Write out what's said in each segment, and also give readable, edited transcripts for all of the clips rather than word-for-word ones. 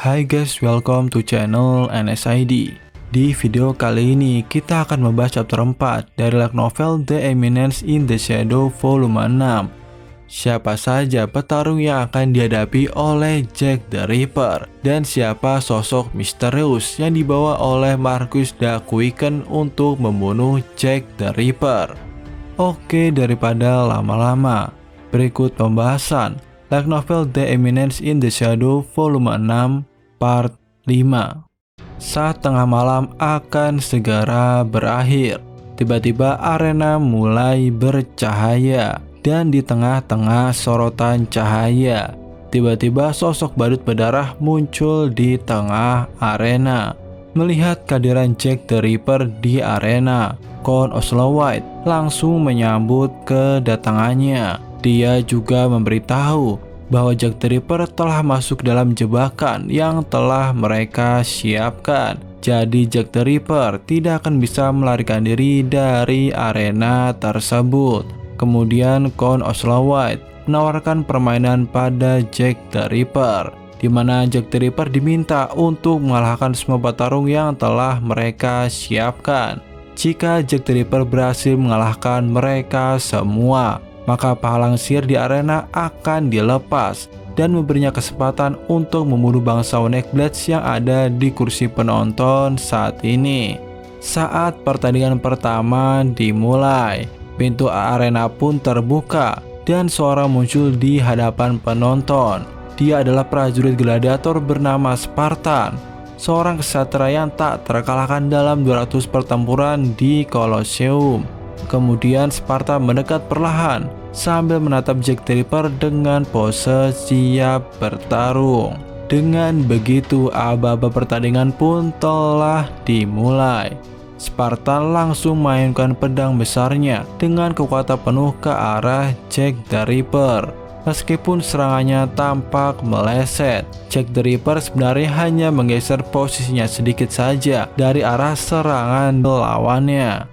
Hai guys, welcome to channel NSID. Di video kali ini kita akan membahas chapter 4 dari light novel The Eminence in the Shadow volume 6. Siapa saja petarung yang akan dihadapi oleh Jack the Ripper dan siapa sosok misterius yang dibawa oleh Marquis the Quicken untuk membunuh Jack the Ripper. Oke, daripada lama-lama, berikut pembahasan light novel The Eminence in the Shadow volume 6 part 5. Saat tengah malam akan segera berakhir, tiba-tiba arena mulai bercahaya dan di tengah-tengah sorotan cahaya, tiba-tiba sosok badut berdarah muncul di tengah arena. Melihat kehadiran Jack the Ripper di arena, Count Oslo-White langsung menyambut kedatangannya. Dia juga memberitahu bahwa Jack the Ripper telah masuk dalam jebakan yang telah mereka siapkan. Jadi Jack the Ripper tidak akan bisa melarikan diri dari arena tersebut. Kemudian Count Oslo-White menawarkan permainan pada Jack the Ripper, di mana Jack the Ripper diminta untuk mengalahkan semua petarung yang telah mereka siapkan. Jika Jack the Ripper berhasil mengalahkan mereka semua, maka palang sihir di arena akan dilepas dan memberinya kesempatan untuk membunuh bangsawan Neckblades yang ada di kursi penonton saat ini. Saat pertandingan pertama dimulai, pintu arena pun terbuka dan seorang muncul di hadapan penonton. Dia adalah prajurit gladiator bernama Spartan, seorang ksatria yang tak terkalahkan dalam 200 pertempuran di Colosseum. Kemudian Spartan mendekat perlahan sambil menatap Jack the Ripper dengan pose siap bertarung. Dengan begitu, aba-aba pertandingan pun telah dimulai. Spartan langsung mainkan pedang besarnya dengan kekuatan penuh ke arah Jack the Ripper. Meskipun serangannya tampak meleset, Jack the Ripper sebenarnya hanya menggeser posisinya sedikit saja dari arah serangan lawannya.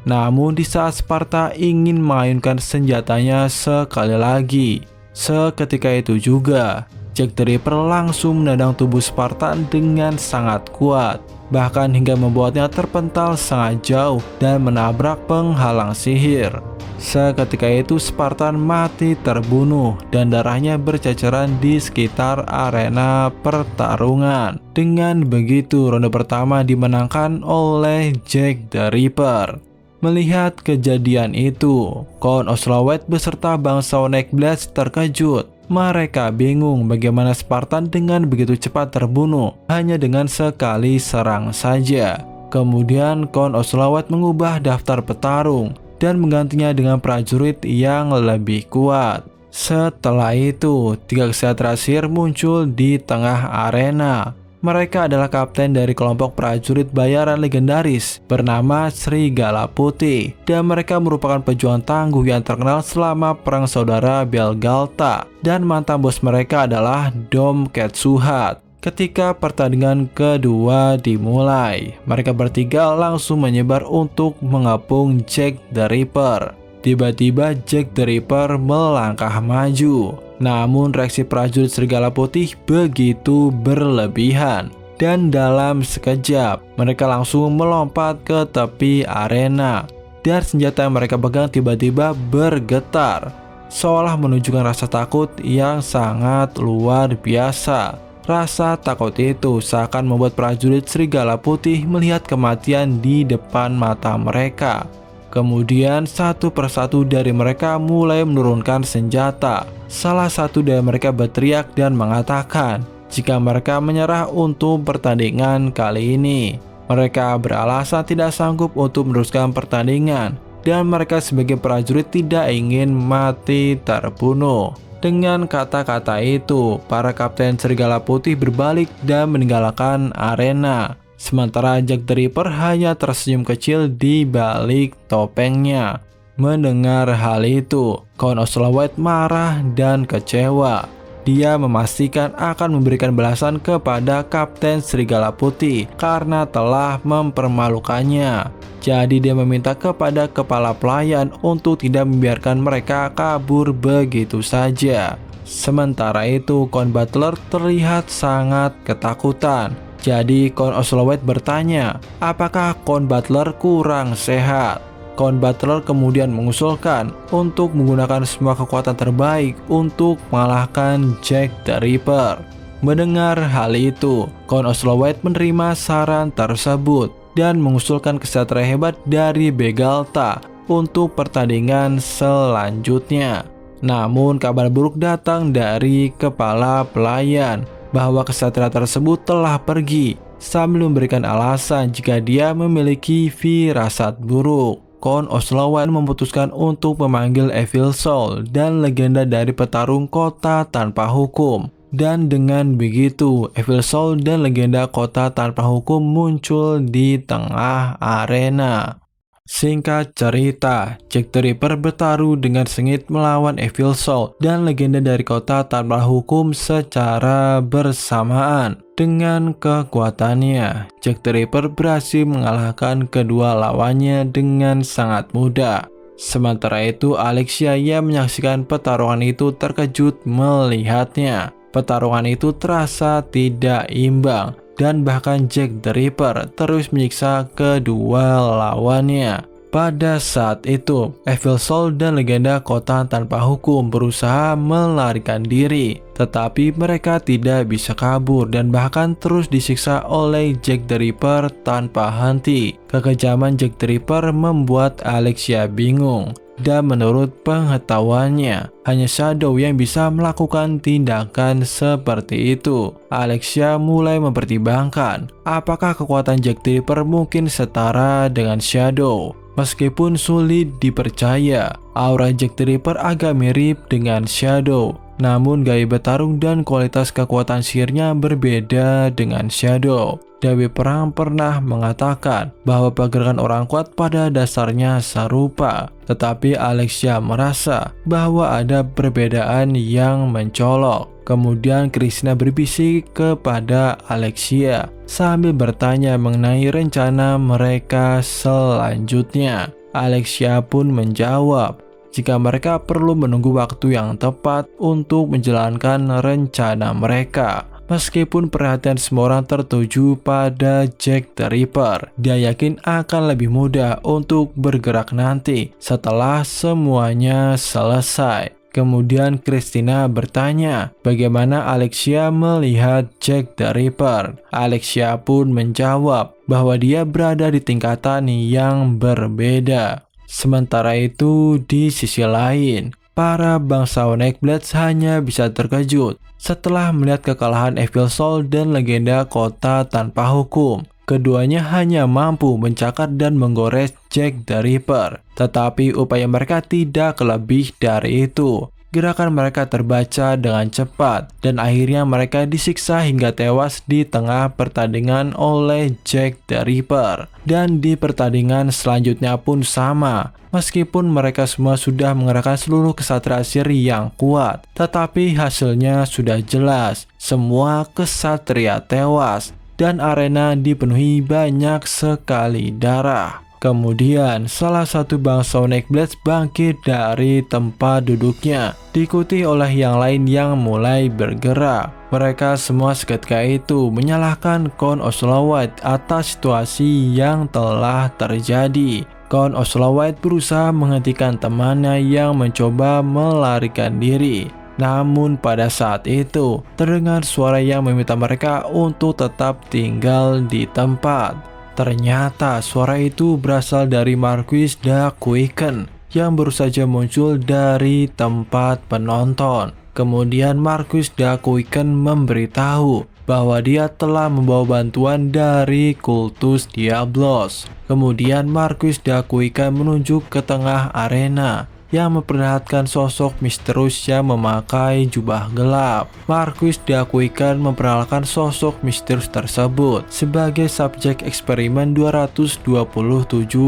Namun di saat Sparta ingin mengayunkan senjatanya sekali lagi, seketika itu juga Jack the Ripper langsung menendang tubuh Spartan dengan sangat kuat, bahkan hingga membuatnya terpental sangat jauh dan menabrak penghalang sihir. Seketika itu Spartan mati terbunuh dan darahnya berceceran di sekitar arena pertarungan. Dengan begitu ronde pertama dimenangkan oleh Jack the Ripper. Melihat kejadian itu, Count Oslo-White beserta bangsawan Neckblades terkejut. Mereka bingung bagaimana Spartan dengan begitu cepat terbunuh hanya dengan sekali serang saja. Kemudian Count Oslo-White mengubah daftar petarung dan menggantinya dengan prajurit yang lebih kuat. Setelah itu, 3 ksatria sihir muncul di tengah arena. Mereka adalah kapten dari kelompok prajurit bayaran legendaris bernama Serigala Putih, dan mereka merupakan pejuang tangguh yang terkenal selama Perang Saudara Belgalta, dan mantan bos mereka adalah Dom Ketsuhat. Ketika pertandingan kedua dimulai, mereka bertiga langsung menyebar untuk mengepung Jack the Ripper. Tiba-tiba Jack the Ripper melangkah maju. Namun reaksi prajurit Serigala Putih begitu berlebihan, dan dalam sekejap mereka langsung melompat ke tepi arena dan senjata yang mereka pegang tiba-tiba bergetar, seolah menunjukkan rasa takut yang sangat luar biasa. Rasa takut itu seakan membuat prajurit Serigala Putih melihat kematian di depan mata mereka. Kemudian satu persatu dari mereka mulai menurunkan senjata. Salah satu dari mereka berteriak dan mengatakan jika mereka menyerah untuk pertandingan kali ini. Mereka beralasan tidak sanggup untuk meneruskan pertandingan dan mereka sebagai prajurit tidak ingin mati terbunuh. Dengan kata-kata itu, para kapten Serigala Putih berbalik dan meninggalkan arena. Sementara Jack the Ripper hanya tersenyum kecil di balik topengnya. Mendengar hal itu, Count Oslo-White marah dan kecewa. Dia memastikan akan memberikan balasan kepada Kapten Serigala Putih karena telah mempermalukannya. Jadi dia meminta kepada kepala pelayan untuk tidak membiarkan mereka kabur begitu saja. Sementara itu, Count Butler terlihat sangat ketakutan. Jadi Count Oslowet bertanya, apakah Count Butler kurang sehat? Count Butler kemudian mengusulkan untuk menggunakan semua kekuatan terbaik untuk mengalahkan Jack the Ripper. Mendengar hal itu, Count Oslowet menerima saran tersebut dan mengusulkan kesatria hebat dari Begalta untuk pertandingan selanjutnya. Namun kabar buruk datang dari kepala pelayan bahwa kesatria tersebut telah pergi sambil memberikan alasan jika dia memiliki firasat buruk. Count Oslowet memutuskan untuk memanggil Evil Soul dan legenda dari petarung kota tanpa hukum. Dan dengan begitu, Evil Soul dan legenda kota tanpa hukum muncul di tengah arena. Singkat cerita, Jack the Ripper bertaruh dengan sengit melawan Evil Soul dan legenda dari kota tanpa hukum secara bersamaan. Dengan kekuatannya, Jack the Ripper berhasil mengalahkan kedua lawannya dengan sangat mudah. Sementara itu, Alexia yang menyaksikan pertarungan itu terkejut melihatnya. Pertarungan itu terasa tidak imbang. Dan bahkan Jack the Ripper terus menyiksa kedua lawannya. Pada saat itu, Evil Soul dan legenda kota tanpa hukum berusaha melarikan diri. Tetapi mereka tidak bisa kabur dan bahkan terus disiksa oleh Jack the Ripper tanpa henti. Kekejaman Jack the Ripper membuat Alexia bingung. Dan menurut pengetahuannya, hanya Shadow yang bisa melakukan tindakan seperti itu. Alexia mulai mempertimbangkan apakah kekuatan Jack the Ripper mungkin setara dengan Shadow. Meskipun sulit dipercaya, aura Jack the Ripper agak mirip dengan Shadow. Namun gaya bertarung dan kualitas kekuatan sihirnya berbeda dengan Shadow. Dewi Perang pernah mengatakan bahwa pergerakan orang kuat pada dasarnya serupa. Tetapi Alexia merasa bahwa ada perbedaan yang mencolok. Kemudian Krishna berbisik kepada Alexia sambil bertanya mengenai rencana mereka selanjutnya. Alexia pun menjawab jika mereka perlu menunggu waktu yang tepat untuk menjalankan rencana mereka. Meskipun perhatian semua orang tertuju pada Jack the Ripper, dia yakin akan lebih mudah untuk bergerak nanti setelah semuanya selesai. Kemudian Christina bertanya bagaimana Alexia melihat Jack the Ripper. Alexia pun menjawab bahwa dia berada di tingkatan yang berbeda. Sementara itu, di sisi lain, para bangsawan Neckblades hanya bisa terkejut setelah melihat kekalahan Evil Soul dan legenda kota tanpa hukum. Keduanya hanya mampu mencakar dan menggores Jack the Ripper. Tetapi upaya mereka tidak lebih dari itu. Gerakan mereka terbaca dengan cepat dan akhirnya mereka disiksa hingga tewas di tengah pertandingan oleh Jack the Ripper. Dan di pertandingan selanjutnya pun sama. Meskipun mereka semua sudah mengerahkan seluruh kesatria sihir yang kuat, tetapi hasilnya sudah jelas. Semua kesatria tewas dan arena dipenuhi banyak sekali darah. Kemudian salah satu bangsawan Neckblades bangkit dari tempat duduknya, diikuti oleh yang lain yang mulai bergerak. Mereka semua seketika itu menyalahkan Count Oslowet atas situasi yang telah terjadi. Count Oslowet berusaha menghentikan temannya yang mencoba melarikan diri. Namun pada saat itu, terdengar suara yang meminta mereka untuk tetap tinggal di tempat. Ternyata suara itu berasal dari Marquis the Quicken yang baru saja muncul dari tempat penonton. Kemudian Marquis the Quicken memberitahu bahwa dia telah membawa bantuan dari kultus Diablos. Kemudian Marquis the Quicken menunjuk ke tengah arena yang memperlihatkan sosok misterius yang memakai jubah gelap. Marquis the Quicken memperkenalkan sosok misterius tersebut sebagai subjek eksperimen 227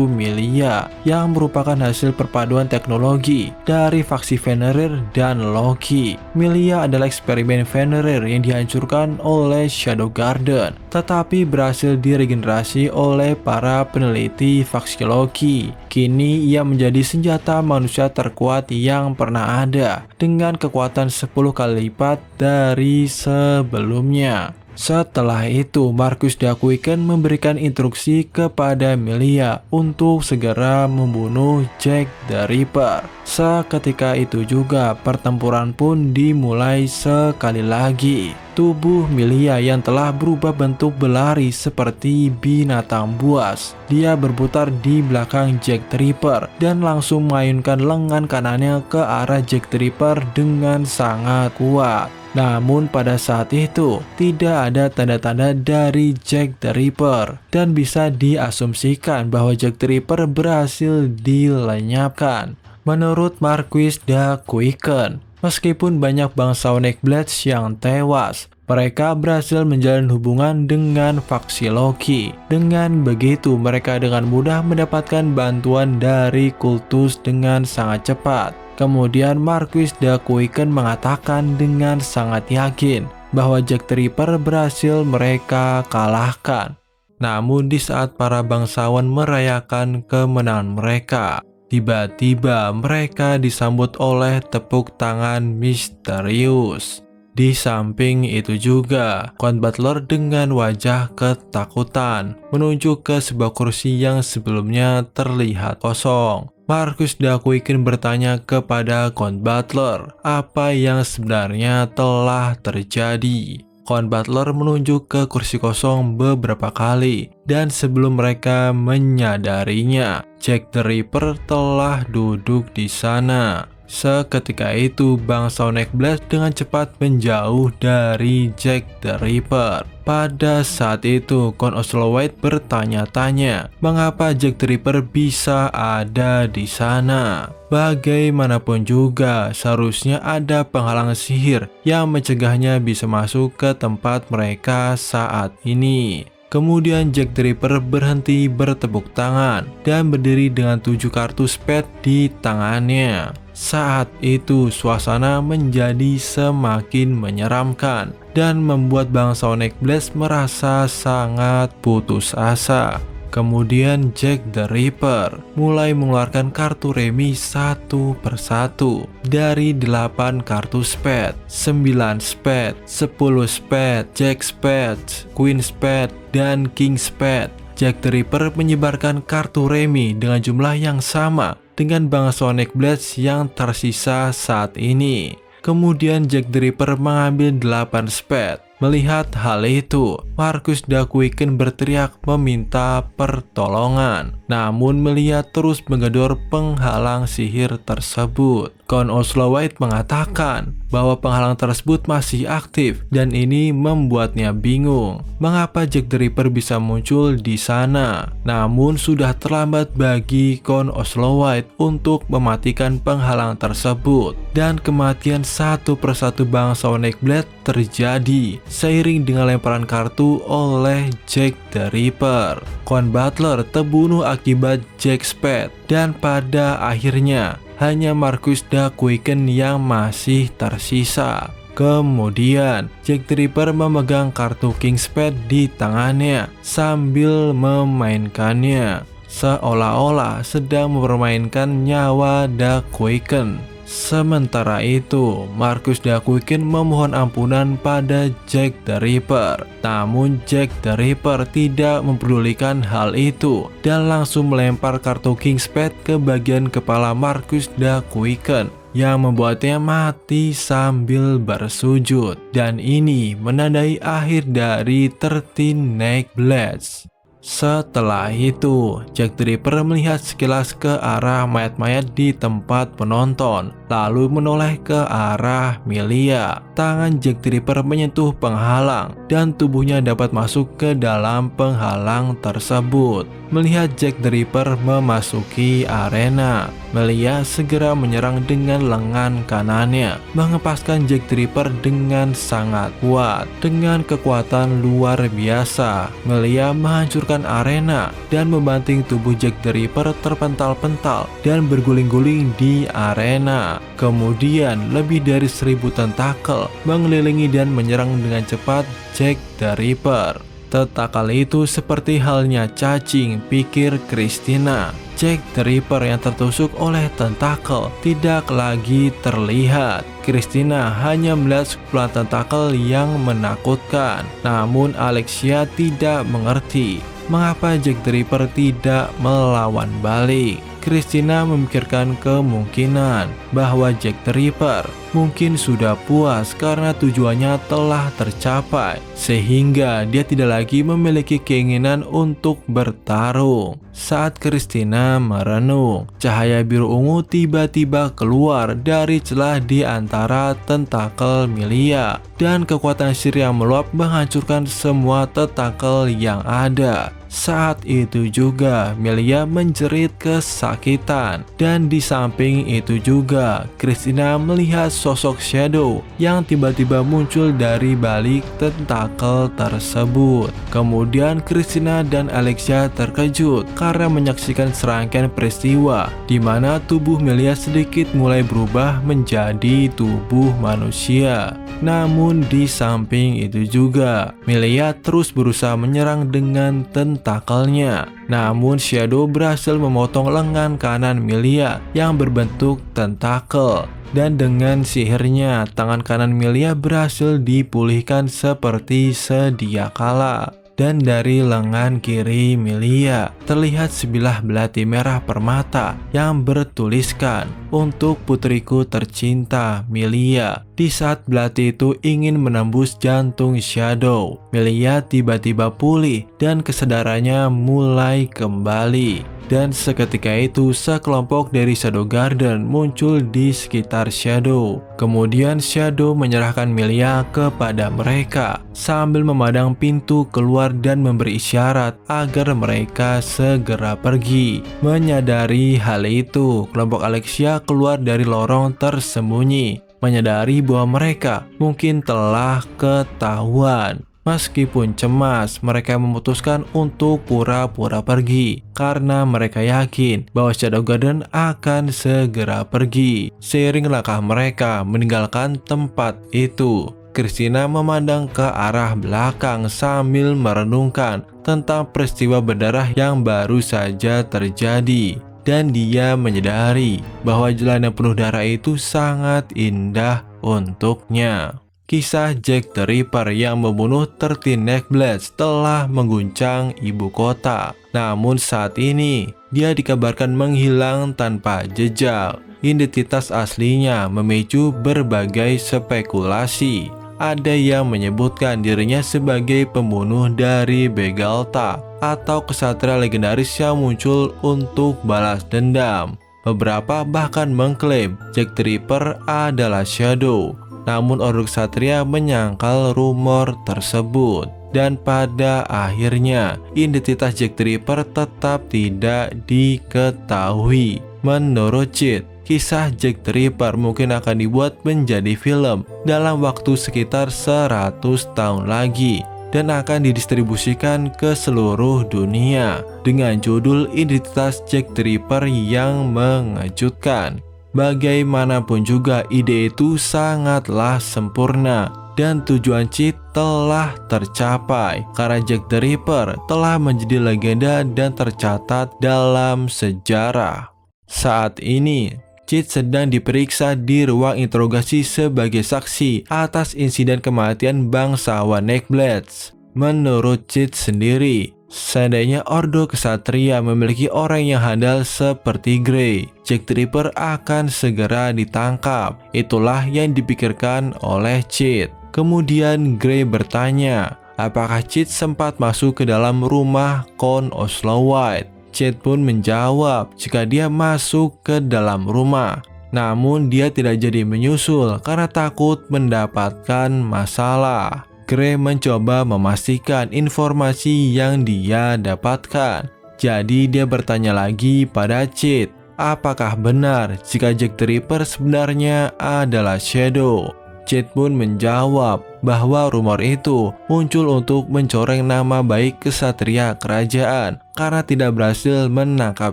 Milia yang merupakan hasil perpaduan teknologi dari faksi Fenrir dan Loki. Milia adalah eksperimen Fenrir yang dihancurkan oleh Shadow Garden. tetapi berhasil diregenerasi oleh para peneliti faksiologi. Kini ia menjadi senjata manusia terkuat yang pernah ada, dengan kekuatan 10 kali lipat dari sebelumnya. Setelah itu, Marcus Dakuiken memberikan instruksi kepada Melia untuk segera membunuh Jack the Ripper. Seketika itu juga, pertempuran pun dimulai sekali lagi. Tubuh Melia yang telah berubah bentuk berlari seperti binatang buas. Dia berputar di belakang Jack the Ripper dan langsung mengayunkan lengan kanannya ke arah Jack the Ripper dengan sangat kuat. Namun pada saat itu, tidak ada tanda-tanda dari Jack the Ripper dan bisa diasumsikan bahwa Jack the Ripper berhasil dilenyapkan. Menurut Marquis Dakuiken, meskipun banyak bangsa Neckblades yang tewas, mereka berhasil menjalin hubungan dengan faksi Loki. Dengan begitu, mereka dengan mudah mendapatkan bantuan dari kultus dengan sangat cepat. Kemudian Marquis Dakuiken mengatakan dengan sangat yakin bahwa Jack the Ripper berhasil mereka kalahkan. Namun di saat para bangsawan merayakan kemenangan mereka, tiba-tiba mereka disambut oleh tepuk tangan misterius. Di samping itu juga, Count Butler dengan wajah ketakutan menunjuk ke sebuah kursi yang sebelumnya terlihat kosong. Marcus Dakuiken bertanya kepada Count Butler apa yang sebenarnya telah terjadi. Count Butler menunjuk ke kursi kosong beberapa kali, dan sebelum mereka menyadarinya, Jack the Ripper telah duduk di sana. Seketika itu, bangsa Neckblades dengan cepat menjauh dari Jack the Ripper. Pada saat itu, Count Oslo-White bertanya-tanya mengapa Jack the Ripper bisa ada di sana. Bagaimanapun juga, seharusnya ada penghalang sihir yang mencegahnya bisa masuk ke tempat mereka saat ini. Kemudian Jack the Ripper berhenti bertepuk tangan dan berdiri dengan 7 kartu spade di tangannya. Saat itu suasana menjadi semakin menyeramkan dan membuat bangsa Neckblades merasa sangat putus asa. Kemudian Jack the Ripper mulai mengeluarkan kartu remi satu persatu. Dari 8 kartu spade, 9 spade, 10 spade, Jack spade, Queen spade, dan King spade. Jack the Ripper menyebarkan kartu remi dengan jumlah yang sama dengan bangsa Neckblades yang tersisa saat ini. Kemudian Jack the Ripper mengambil 8 spade. Melihat hal itu, Marcus Dakuiken berteriak meminta pertolongan. Namun Melia terus menggedor penghalang sihir tersebut. Count Oslo-White mengatakan bahwa penghalang tersebut masih aktif dan ini membuatnya bingung mengapa Jack the Ripper bisa muncul di sana. Namun sudah terlambat bagi Count Oslo-White untuk mematikan penghalang tersebut, dan kematian satu persatu bangsa Neckblade terjadi seiring dengan lemparan kartu oleh Jack the Ripper. Count Butler terbunuh akibat Jack Spade, dan pada akhirnya hanya Marcus Dakuiken yang masih tersisa. Kemudian Jack the Ripper memegang kartu King Spade di tangannya sambil memainkannya, seolah-olah sedang mempermainkan nyawa Dakuiken. Sementara itu, Marcus Dakuiken memohon ampunan pada Jack the Ripper. Namun Jack the Ripper tidak mempedulikan hal itu dan langsung melempar kartu King Spade ke bagian kepala Marcus Dakuiken yang membuatnya mati sambil bersujud. Dan ini menandai akhir dari 13 Neckblades. Setelah itu, Jack the Ripper melihat sekilas ke arah mayat-mayat di tempat penonton, lalu menoleh ke arah Melia. Tangan Jack the Ripper menyentuh penghalang dan tubuhnya dapat masuk ke dalam penghalang tersebut. Melihat Jack the Ripper memasuki arena, Melia segera menyerang dengan lengan kanannya, mengepaskan Jack the Ripper dengan sangat kuat. Dengan kekuatan luar biasa, Melia menghancurkan arena dan membanting tubuh Jack the Ripper terpental-pental dan berguling-guling di arena. Kemudian lebih dari 1000 tentakel mengelilingi dan menyerang dengan cepat Jack the Ripper. Tentakel itu seperti halnya cacing, pikir Christina. Jack the Ripper yang tertusuk oleh tentakel tidak lagi terlihat. Christina hanya melihat sekumpulan tentakel yang menakutkan. Namun Alexia tidak mengerti mengapa Jack the Ripper tidak melawan balik. Christina memikirkan kemungkinan bahwa Jack the Ripper mungkin sudah puas karena tujuannya telah tercapai, sehingga dia tidak lagi memiliki keinginan untuk bertarung. Saat Christina merenung, cahaya biru ungu tiba-tiba keluar dari celah di antara tentakel Milia, dan kekuatan sihir yang meluap menghancurkan semua tentakel yang ada. Saat itu juga Milia menjerit kesakitan, dan di samping itu juga Christina melihat sosok Shadow yang tiba-tiba muncul dari balik tentakel tersebut. Kemudian Christina dan Alexia terkejut karena menyaksikan serangkaian peristiwa di mana tubuh Milia sedikit mulai berubah menjadi tubuh manusia. Namun di samping itu juga Milia terus berusaha menyerang dengan tentakelnya. Namun Shadow berhasil memotong lengan kanan Milia yang berbentuk tentakel, dan dengan sihirnya tangan kanan Milia berhasil dipulihkan seperti sedia kala. Dan dari lengan kiri Milia terlihat sebilah belati merah permata yang bertuliskan, "Untuk putriku tercinta Milia." Di saat belati itu ingin menembus jantung Shadow, Milia tiba-tiba pulih dan kesadarannya mulai kembali. Dan seketika itu sekelompok dari Shadow Garden muncul di sekitar Shadow. Kemudian Shadow menyerahkan Milia kepada mereka sambil memadang pintu keluar dan memberi isyarat agar mereka segera pergi. Menyadari hal itu, kelompok Alexia keluar dari lorong tersembunyi, menyadari bahwa mereka mungkin telah ketahuan. Meskipun cemas, mereka memutuskan untuk pura-pura pergi karena mereka yakin bahwa Shadow Garden akan segera pergi. Seiring langkah mereka meninggalkan tempat itu, Christina memandang ke arah belakang sambil merenungkan tentang peristiwa berdarah yang baru saja terjadi. Dan dia menyadari bahwa jalan yang penuh darah itu sangat indah untuknya. Kisah Jack the Ripper yang membunuh 13 Neckblades telah mengguncang ibu kota. Namun saat ini, dia dikabarkan menghilang tanpa jejak. Identitas aslinya memicu berbagai spekulasi. Ada yang menyebutkan dirinya sebagai pembunuh dari Begalta atau kesatria legendaris yang muncul untuk balas dendam. Beberapa bahkan mengklaim Jack the Ripper adalah Shadow. Namun Ordo Ksatria menyangkal rumor tersebut. Dan pada akhirnya identitas Jack the Ripper tetap tidak diketahui. Menurut Cheat, kisah Jack the Ripper mungkin akan dibuat menjadi film dalam waktu sekitar 100 tahun lagi dan akan didistribusikan ke seluruh dunia dengan judul Identitas Jack the Ripper yang mengejutkan. Bagaimanapun juga ide itu sangatlah sempurna dan tujuan Cheat telah tercapai karena Jack the Ripper telah menjadi legenda dan tercatat dalam sejarah. Saat ini, Cheat sedang diperiksa di ruang interogasi sebagai saksi atas insiden kematian bangsawan Neckblades. Menurut Cheat sendiri, seandainya Ordo Ksatria memiliki orang yang handal seperti Grey, Jack the Ripper akan segera ditangkap. Itulah yang dipikirkan oleh Cheat. Kemudian Grey bertanya, apakah Cheat sempat masuk ke dalam rumah Count Oslo White? Cheat pun menjawab jika dia masuk ke dalam rumah. Namun dia tidak jadi menyusul karena takut mendapatkan masalah. Grey mencoba memastikan informasi yang dia dapatkan. Jadi dia bertanya lagi pada Cheat, apakah benar jika Jack the Ripper sebenarnya adalah Shadow? Cheat pun menjawab bahwa rumor itu muncul untuk mencoreng nama baik kesatria kerajaan karena tidak berhasil menangkap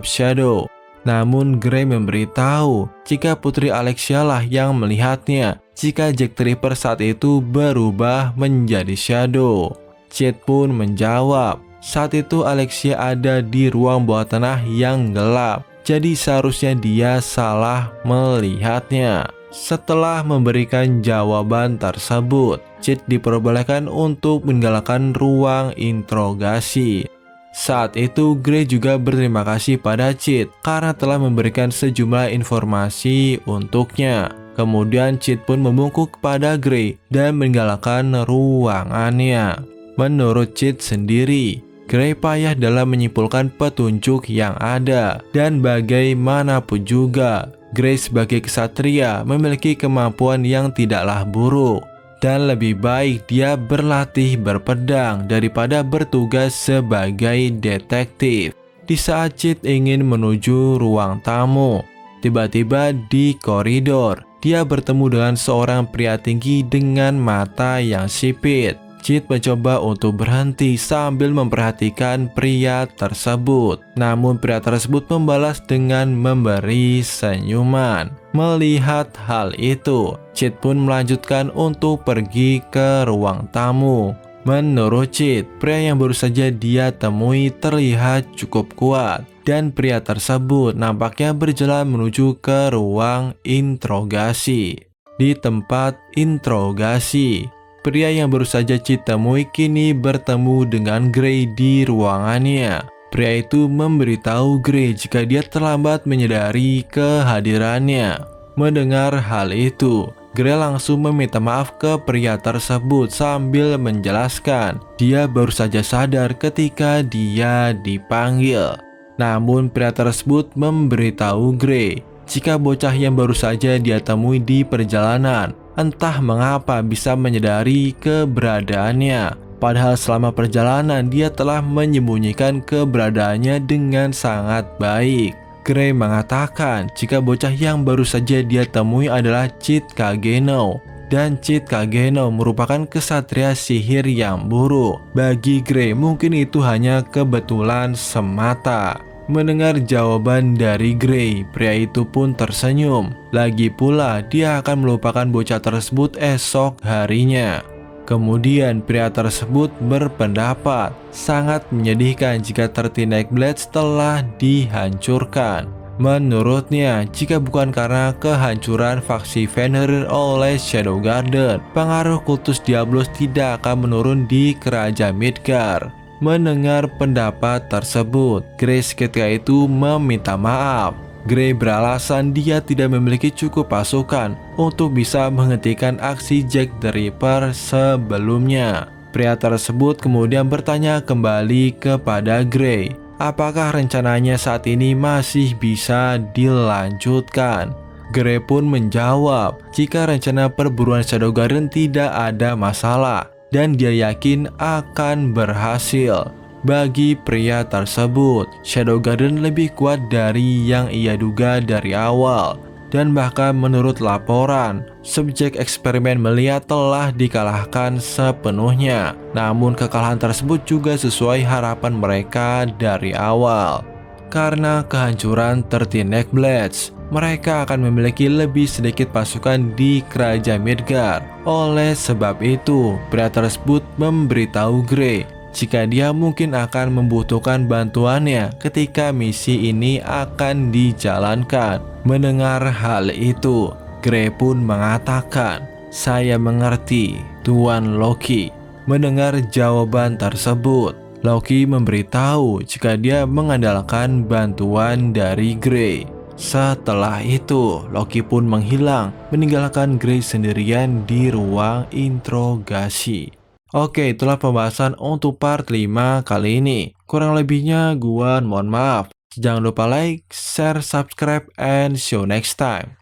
Shadow. Namun Grey memberitahu jika Putri Alexia lah yang melihatnya jika Jack the Ripper saat itu berubah menjadi Shadow. Chit pun menjawab, saat itu Alexia ada di ruang bawah tanah yang gelap, jadi seharusnya dia salah melihatnya. Setelah memberikan jawaban tersebut, Chit diperbolehkan untuk meninggalkan ruang interogasi. Saat itu Gray juga berterima kasih pada Chit karena telah memberikan sejumlah informasi untuknya. Kemudian Chit pun membungkuk kepada Gray dan meninggalkan ruangannya. Menurut Chit sendiri, Gray payah dalam menyimpulkan petunjuk yang ada, dan bagaimanapun juga Gray sebagai kesatria memiliki kemampuan yang tidaklah buruk, dan lebih baik dia berlatih berpedang daripada bertugas sebagai detektif. Di saat Chit ingin menuju ruang tamu, tiba-tiba di koridor dia bertemu dengan seorang pria tinggi dengan mata yang sipit. Chit mencoba untuk berhenti sambil memperhatikan pria tersebut. Namun pria tersebut membalas dengan memberi senyuman. Melihat hal itu, Chit pun melanjutkan untuk pergi ke ruang tamu. Menurut Chit, pria yang baru saja dia temui terlihat cukup kuat, dan pria tersebut nampaknya berjalan menuju ke ruang interogasi. Di tempat interogasi, pria yang baru saja Chit temui kini bertemu dengan Gray di ruangannya. Pria itu memberitahu Gray jika dia terlambat menyadari kehadirannya. Mendengar hal itu, Gray langsung meminta maaf ke pria tersebut sambil menjelaskan dia baru saja sadar ketika dia dipanggil. Namun pria tersebut memberitahu Gray jika bocah yang baru saja dia temui di perjalanan entah mengapa bisa menyadari keberadaannya. Padahal selama perjalanan dia telah menyembunyikan keberadaannya dengan sangat baik. Gray mengatakan jika bocah yang baru saja dia temui adalah Chit Kageno, dan Chit Kageno merupakan kesatria sihir yang buruk. Bagi Gray mungkin itu hanya kebetulan semata. Mendengar jawaban dari Gray, pria itu pun tersenyum. Lagi pula dia akan melupakan bocah tersebut esok harinya. Kemudian pria tersebut berpendapat sangat menyedihkan jika 13 Nightlblades telah dihancurkan. Menurutnya, jika bukan karena kehancuran faksi Fenrir oleh Shadow Garden, pengaruh kultus Diablos tidak akan menurun di kerajaan Midgard. Mendengar pendapat tersebut, Gray ketika itu meminta maaf. Gray beralasan dia tidak memiliki cukup pasukan untuk bisa menghentikan aksi Jack the Ripper sebelumnya. Pria tersebut kemudian bertanya kembali kepada Gray, apakah rencananya saat ini masih bisa dilanjutkan. Gray pun menjawab jika rencana perburuan Shadow Garden tidak ada masalah dan dia yakin akan berhasil. Bagi pria tersebut, Shadow Garden lebih kuat dari yang ia duga dari awal. Dan bahkan menurut laporan, subjek eksperimen Melia telah dikalahkan sepenuhnya. Namun kekalahan tersebut juga sesuai harapan mereka dari awal. Karena kehancuran 13 Nightlblades, mereka akan memiliki lebih sedikit pasukan di kerajaan Midgard. Oleh sebab itu, pria tersebut memberitahu Gray jika dia mungkin akan membutuhkan bantuannya ketika misi ini akan dijalankan. Mendengar hal itu, Gray pun mengatakan, "Saya mengerti, Tuan Loki." Mendengar jawaban tersebut, Loki memberitahu jika dia mengandalkan bantuan dari Gray. Setelah itu, Loki pun menghilang, meninggalkan Gray sendirian di ruang interogasi. Oke, itulah pembahasan untuk part 5 kali ini. Kurang lebihnya gua mohon maaf. Jangan lupa like, share, subscribe, and see you next time.